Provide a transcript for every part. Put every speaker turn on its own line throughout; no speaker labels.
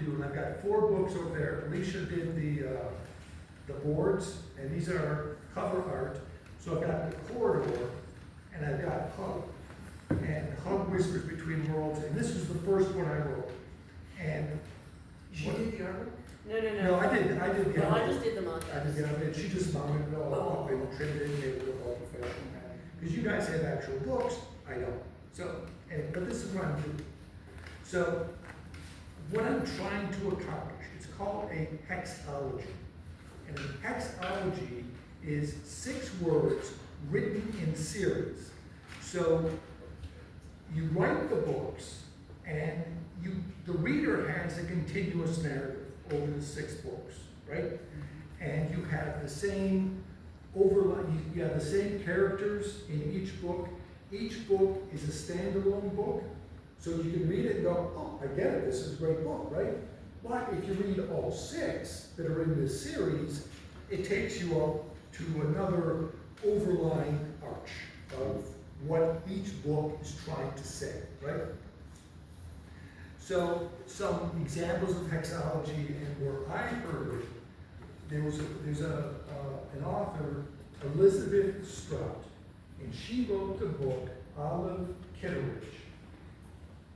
do, and I've got 4 books over there. Alicia did the boards, and these are cover art. So I've got The Corridor, and I've got Hug, and Hug Whispers Between Worlds, and this was the first one I wrote. And
She did the artwork?
no, I did the
No,
art.
I just did the
I
mock-ups.
did the art, and she just mounted it all up and trimmed it and made it look all professional. Because you guys have actual books, I don't. So, but this is what I'm doing. So, what I'm trying to accomplish, it's called a hexology. And a hexology is 6 words written in series. So, you write the books, and the reader has a continuous narrative over the 6 books, right? And you have the same overline, you have the same characters in each book. Each book is a standalone book, so you can read it and go, oh, I get it, this is a great book, right? But if you read all 6 that are in this series, it takes you up to another overlying arch of what each book is trying to say, right? So, some examples of hexology, and where I heard it, there's an author, Elizabeth Strout, and she wrote the book Olive Kitteridge.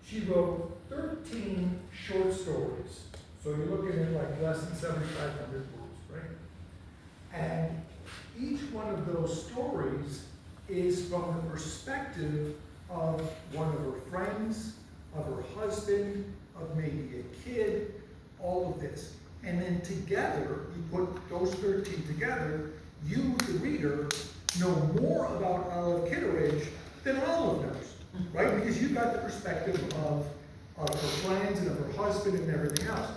She wrote 13 short stories, so you're looking at like less than 7,500 words, right? And each one of those stories is from the perspective of one of her friends, of her husband, of maybe a kid, all of this. And then together, you put those 13 together, you, the reader, know more about Olive Kitteridge than Olive knows, right? Because you've got the perspective of her friends and of her husband and everything else.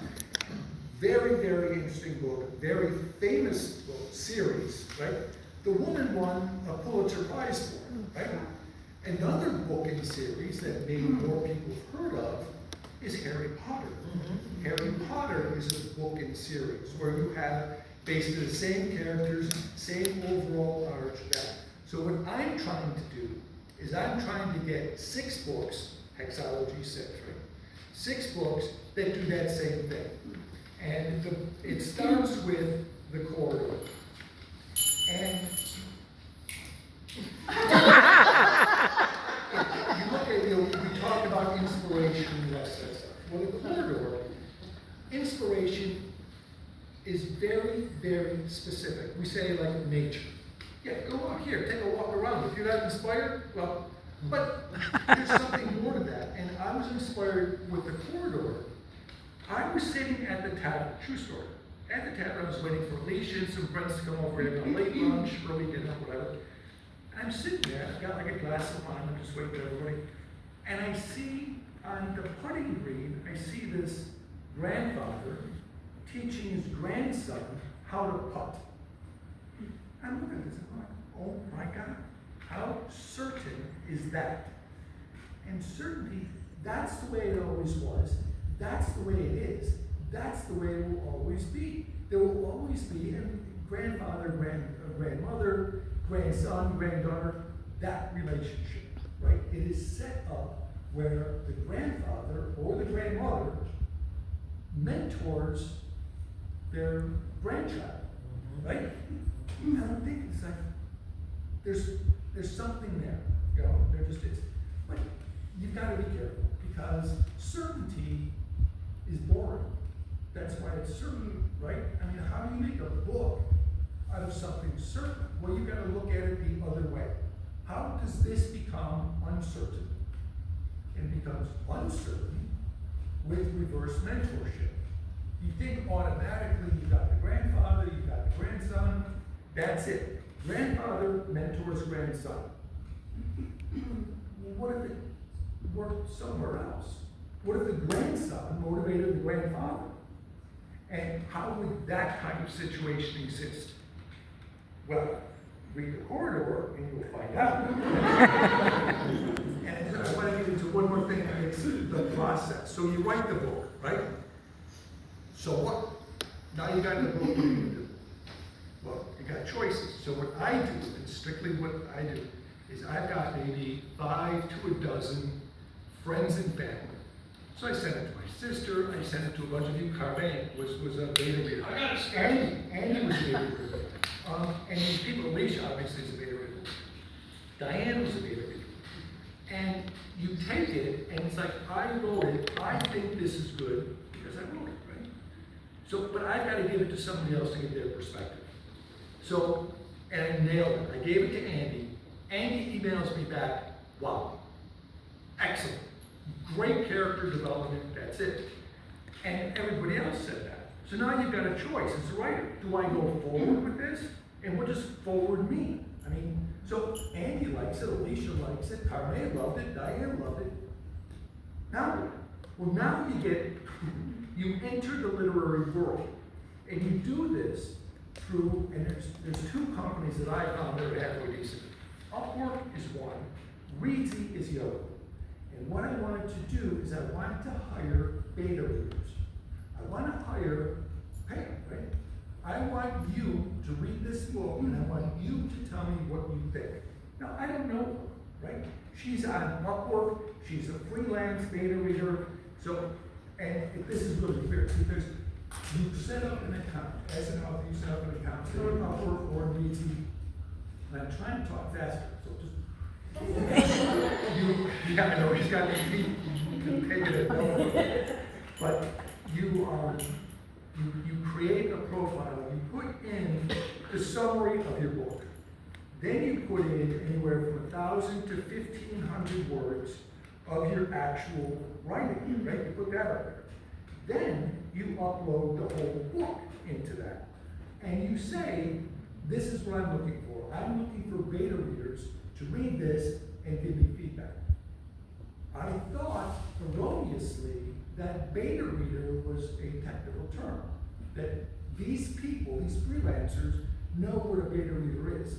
Very, very interesting book, very famous book, series, right? The woman won a Pulitzer Prize for it, right? Another book in the series that maybe more people have heard of is Harry Potter. Harry Potter is a book in series where you have basically the same characters, same overall arch. So what I'm trying to do is I'm trying to get 6 books, hexology 6, right? 6 books that do that same thing. And it starts with The Corridor. And you look at, we talk about inspiration and the rest of that stuff. Well, The Corridor, inspiration is very, very specific. We say like nature. Yeah, go out here, take a walk around. If you're not inspired, well, but there's something more to that. And I was inspired with The Corridor. I was sitting at the tavern, true story. At the tavern, I was waiting for Alicia and some friends to come over, having a late lunch, early dinner, whatever. I'm sitting there, I've got like a glass of wine, I'm just waiting for everybody. And I see on the putting green, I see this grandfather teaching his grandson how to putt. I'm looking at this, I'm like, oh my God, how certain is that? And certainty, that's the way it always was, that's the way it is, that's the way it will always be. There will always be a grandfather, grandmother, grandson, granddaughter, that relationship, right? It is set up where the grandfather or the grandmother mentors their grandchild, right? And I'm thinking, it's like, there's something there, there just is. But you've got to be careful, because certainty is boring. That's why it's certain, right? I mean, how do you make a book out of something certain? Well, you've got to look at it the other way. How does this become uncertain? It becomes uncertain with reverse mentorship. You think automatically you've got the grandfather, you've got the grandson, that's it. Grandfather mentors grandson. Well, what if it worked somewhere else? What if the grandson motivated the grandfather? And how would that kind of situation exist? Well, read The Corridor and you'll find out. And I want to get into one more thing, and it's the process. So you write the book, right? So what? Now you got the book, what are you going to do? Well, you got choices. So what I do, and strictly what I do, is I've got maybe 5 to a dozen friends and family. So I sent it to my sister, I sent it to a bunch of you. Carmen was a beta reader. I got it. Andy was a beta reader. And these people, Alicia obviously is a beta reader. Diane was a beta reader. And you take it, and it's like, I wrote it, I think this is good, because I wrote it, right? So, but I've got to give it to somebody else to get their perspective. So, and I nailed it. I gave it to Andy. Andy emails me back, wow, excellent. Great character development, that's it. And everybody else said that. So now you've got a choice as a writer. Do I go forward with this? And what does forward mean? I mean, so Andy likes it, Alicia likes it, Carmen loved it, Diane loved it. Now what? Well, now you enter the literary world. And you do this through, and there's two companies that I found that are halfway decent. Upwork is one, Reedsy is the other. And what I wanted to do is I wanted to hire beta readers. I want to hire, hey, right? I want you to read this book and I want you to tell me what you think. Now, I don't know her, right? She's on Upwork, she's a freelance beta reader. So, and this is really weird because you set up an account, as an author, you set up an account, set up Upwork or Reedsy. And I'm trying to talk faster, so just yeah, I know, he's got his feet, you can take it at but you create a profile, you put in the summary of your book. Then you put in anywhere from 1,000 to 1,500 words of your actual writing, right? You put that up there. Then you upload the whole book into that. And you say, this is what I'm looking for. I'm looking for beta readers to read this and give me feedback. I thought erroneously that beta reader was a technical term, that these people, these freelancers, know what a beta reader is.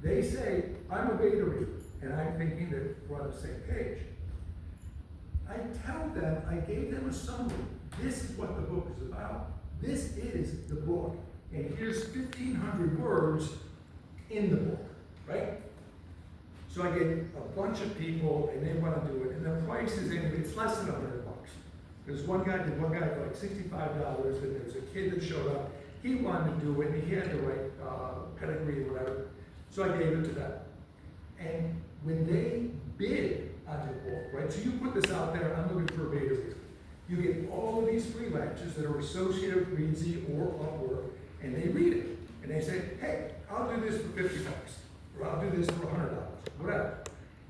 They say, I'm a beta reader, and I'm thinking that we're on the same page. I tell them, I gave them a summary. This is what the book is about. This is the book. And here's 1,500 words in the book, right? So I get a bunch of people and they want to do it, and the price is it's less than $100. There's one guy for like $65, and there's a kid that showed up. He wanted to do it, and he had to write pedigree or whatever. So I gave it to them. And when they bid on the book, right? So you put this out there, I'm looking for a beta reader. You get all of these freelancers that are associated with Reedsy or Upwork, and they read it. And they say, hey, I'll do this for $50, or I'll do this for $100, whatever.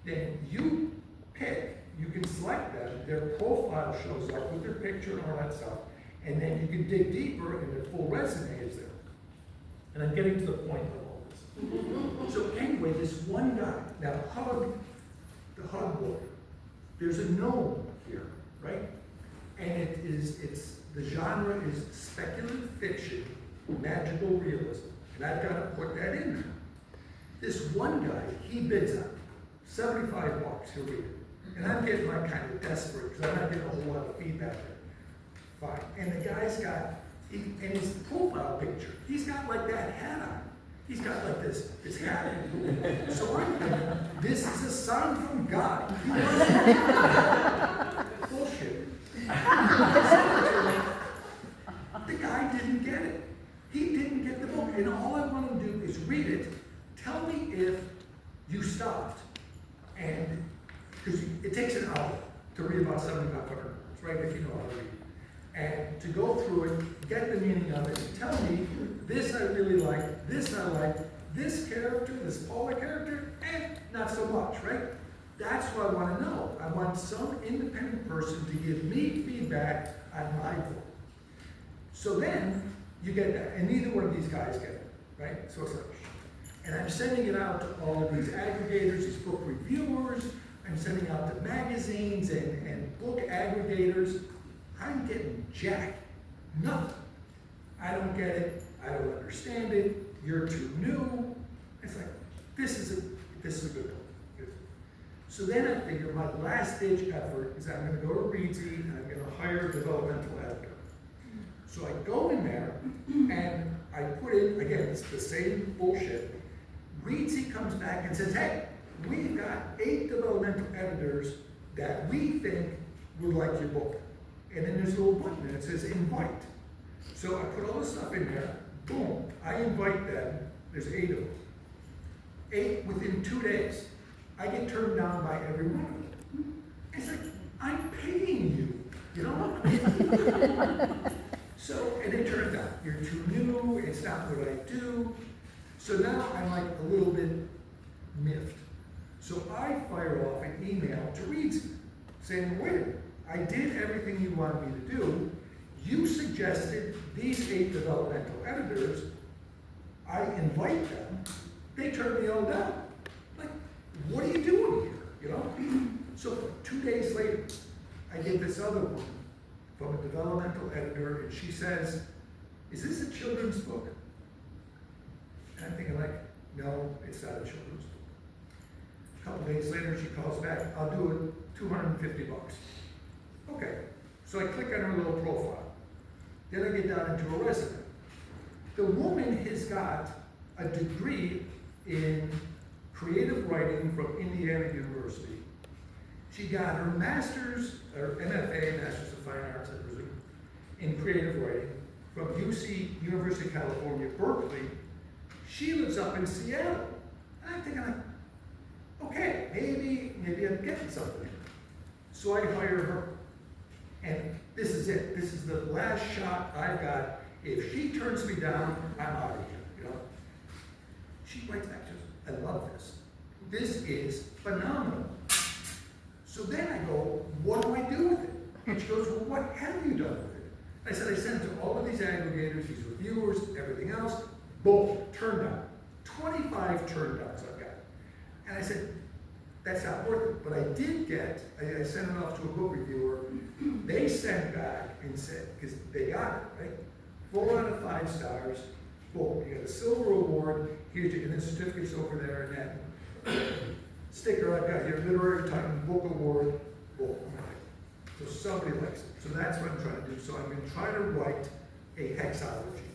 Then you pick, you can select them, their profile shows up with their picture and all that stuff, and then you can dig deeper and their full resume is there. And I'm getting to the point of all this. So anyway, this one guy, now the Hug book, there's a gnome here, right? And the genre is speculative fiction, magical realism. And I've got to put that in there. This one guy, he bids on $75, he'll read it. And I'm getting like kind of desperate because I'm not getting a whole lot of feedback there. Fine. And the guy's got, in his profile picture, he's got like that hat on. He's got like this hat. So I'm thinking, this is a sign from God. Bullshit. The guy didn't get it. He didn't get the book. And all I want him to do is read it. Tell me if you stopped. And because it takes an hour to read about 7,500 words, right? If you know how to read. And to go through it, get the meaning of it, and tell me, this I really like, this I like, this character, this Paula character, not so much, right? That's what I want to know. I want some independent person to give me feedback on my book. So then, you get that, and neither one of these guys get it, right? So it's like, and I'm sending it out to all of these aggregators, these book reviewers, I'm sending out to magazines and book aggregators. I'm getting jack, nothing. I don't get it, I don't understand it, you're too new. It's like, this is a good book. So then I figure my last ditch effort is I'm gonna go to Reedsy and I'm gonna hire a developmental editor. So I go in there and I put in, again, it's the same bullshit. Reedsy comes back and says, hey, we've got 8 developmental editors that we think would like your book. and then there's a little button that says invite. So I put all this stuff in there, boom, I invite them, there's 8 of them. 8 within 2 days. I get turned down by every one of them. It's like, I'm paying you, you know? So, and it turns out, you're too new, it's not what I do. So now I'm like a little bit miffed. So I fire off an email to Reedsy saying, wait a minute, I did everything you wanted me to do. You suggested these 8 developmental editors. I invite them. They turn me all down. Like, what are you doing here? You know? So 2 days later, I get this other one from a developmental editor, and she says, is this a children's book? And I'm thinking like, no, it's not a children's book. A couple days later, she calls back, I'll do it, $250. Okay, so I click on her little profile. Then I get down into a resume. The woman has got a degree in creative writing from Indiana University. She got her master's, or MFA, Master's of Fine Arts, I presume, in creative writing from UC, University of California, Berkeley. She lives up in Seattle. And I'm thinking, like, okay, maybe I'm getting something. So I hire her. And this is it. This is the last shot I've got. If she turns me down, I'm out of here, you know? She writes back, she goes, I love this. This is phenomenal. So then I go, what do I do with it? And she goes, well, what have you done with it? I said, I sent it to all of these aggregators, these reviewers, everything else. Boom, turned down. 25 turn downs I've got. And I said, that's not worth it. But I did get, I sent it off to a book reviewer. They sent back and said, because they got it, right? 4 out of 5 stars. Boom, you got a silver award. Here's your, and then certificates over there, and that sticker I've got here, Literary Titan Book Award. Boom. So somebody likes it. So that's what I'm trying to do. So I'm going to try to write a hexology.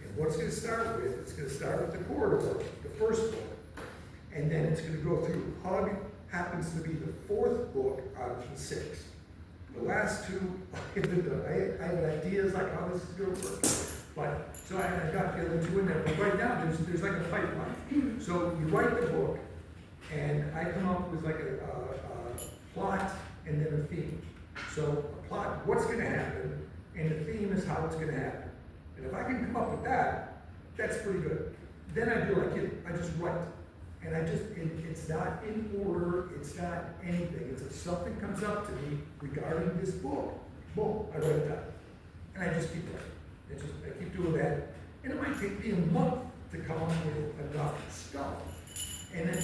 And what it's going to start with, it's going to start with the corridor, the first book. And then it's going to go through. Hug happens to be the 4th book out of the 6. The last 2, I have ideas like how this is going to work. But, so I got the other 2 in there. But right now, there's like a pipeline. So you write the book, and I come up with like a plot and then a theme. So a plot, what's going to happen, and the theme is how it's going to happen. And if I can come up with that, that's pretty good. Then I do like it. I just write. And it's not in order, it's not anything. It's if something comes up to me regarding this book, boom, I write it down. And I just keep writing. I keep doing that. And it might take me a month to come up with enough stuff. And then